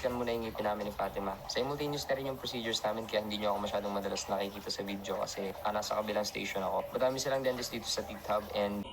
scan muna yung ngipin namin ni Fatima. Simultaneous na rin yung procedures namin kaya hindi nyo ako masyadong madalas nakikita sa video kasi nasa kabilang station ako. Madami silang dentist dito sa Teeth Hub and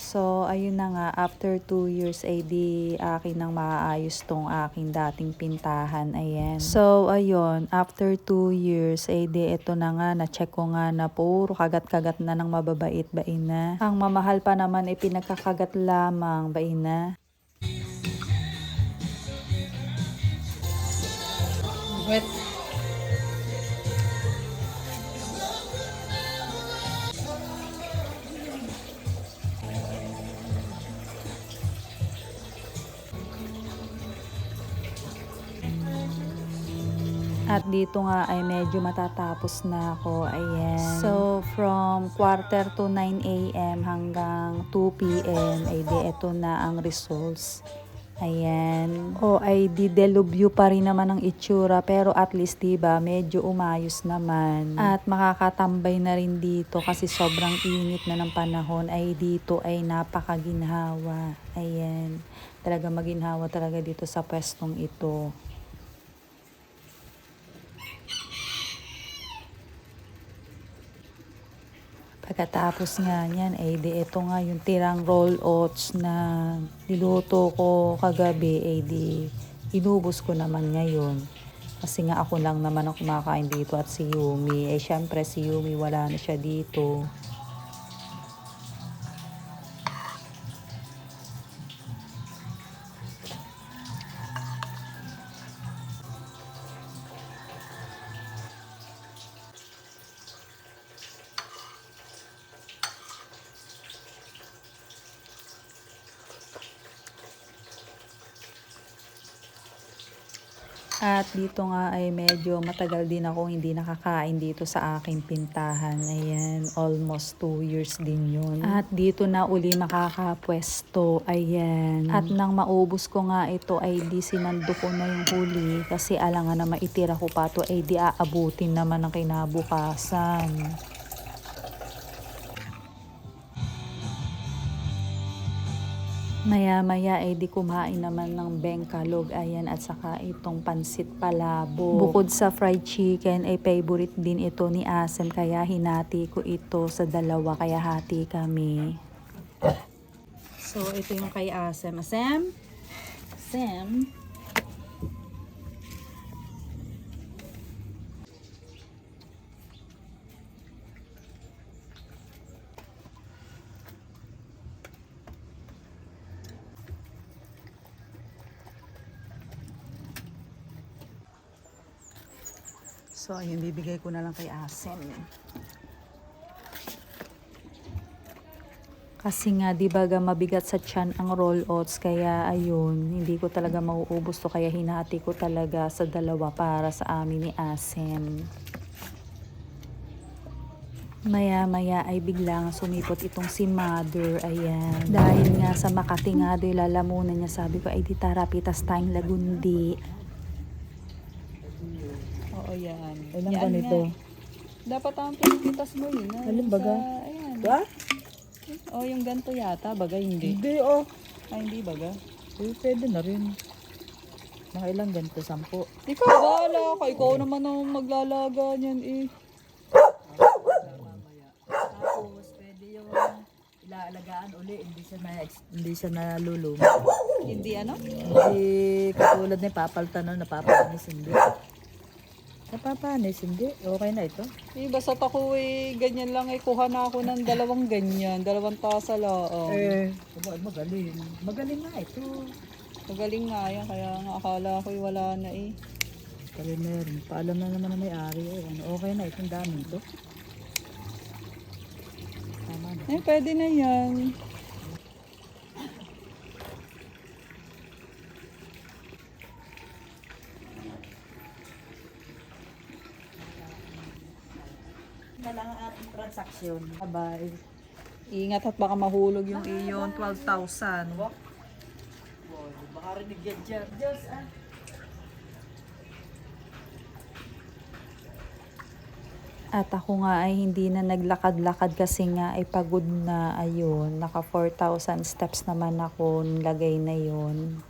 So, ayun na nga, after 2 years ay di akin nang maaayos tong aking dating pintahan. Ayan. So, ayun, after 2 years ay di ito na nga, na-check ko nga na puro kagat-kagat na ng mababait, baina. Ang mamahal pa naman ay pinagkakagat lamang, baina. Wet. At dito nga ay medyo matatapos na ako. Ayan. So, from 8:45 a.m. hanggang 2 p.m. ay di ito na ang results. Ayan. O ay di delubyo pa rin naman ang itsura pero at least diba medyo umayos naman. At makakatambay na rin dito kasi sobrang init na ng panahon ay dito ay napakaginhawa. Ayan. Talaga maginhawa talaga dito sa pwestong ito. Pagkatapos nga yan, eh di ito nga yung tirang roll oats na niluto ko kagabi, eh di inubos ko naman ngayon. Kasi nga ako lang naman ang kumakain dito at si Yumi. Eh syempre si Yumi wala na siya dito. At dito nga ay medyo matagal din ako hindi nakakain dito sa aking pintahan. Ayan, almost 2 years din yun. At dito na uli makakapwesto. Ayan. At nang maubos ko nga ito ay di sinando ko na yung huli. Kasi alangan na maitira ko pa to ay di aabutin naman ng kinabukasan. Maya-maya ay di kumain naman ng bengkalog, ayan, at saka itong pansit palabo. Bukod sa fried chicken, ay favorite din ito ni Asem, kaya hinati ko ito sa dalawa, kaya hati kami. So, ito yung kay Asem. Asem? Asem? So, ayun, bibigay ko na lang kay Asem. Kasi nga, di ba mabigat sa tiyan ang roll oats, kaya ayun, hindi ko talaga mauubos to, kaya hinati ko talaga sa dalawa para sa amin ni Asem. Maya-maya ay biglang sumipot itong si Mother, ayan. Dahil nga sa Makati nga, lalamunan niya, sabi ko, ay di tara, pitas tayong lagundi. Oo, yan. Ilang Yan ganito? nga. Dapat ang pinipitas mo yun. Alin baga? Ayan. Ba? Oh, yung ganito yata. Baga hindi. Hindi, oh. Ay, hindi baga. Eh, pwede na rin. Mga ilang ganito, 10. Ikaw, bahala ka. Ikaw naman ang maglalaga niyan eh. Tapos, pwede yung ilaalagaan uli, hindi siya nalulum. Hindi ano? Hindi katulad na papalitan na napapanis, hindi. Napapanis, hindi. Okay na ito. Eh, basta ako eh, ganyan lang eh. Kuha na ako ng 2 ganyan. 2 tasa lang. Magaling. Magaling nga ito. Magaling nga yan. Kaya nga akala ko wala na eh. Pero meron. Paalam na naman na may-ari. Okay na itong dami ito. Tama na. Eh, pwede na yan. Na lang ang ating transaksyon. Bye. Ingat at baka mahulog yung iyon. 12,000. marinig yan dyan. Diyos, At ako nga ay hindi na naglakad-lakad kasi nga ay pagod na. Ayun, naka 4,000 steps naman ako, nilagay na yun.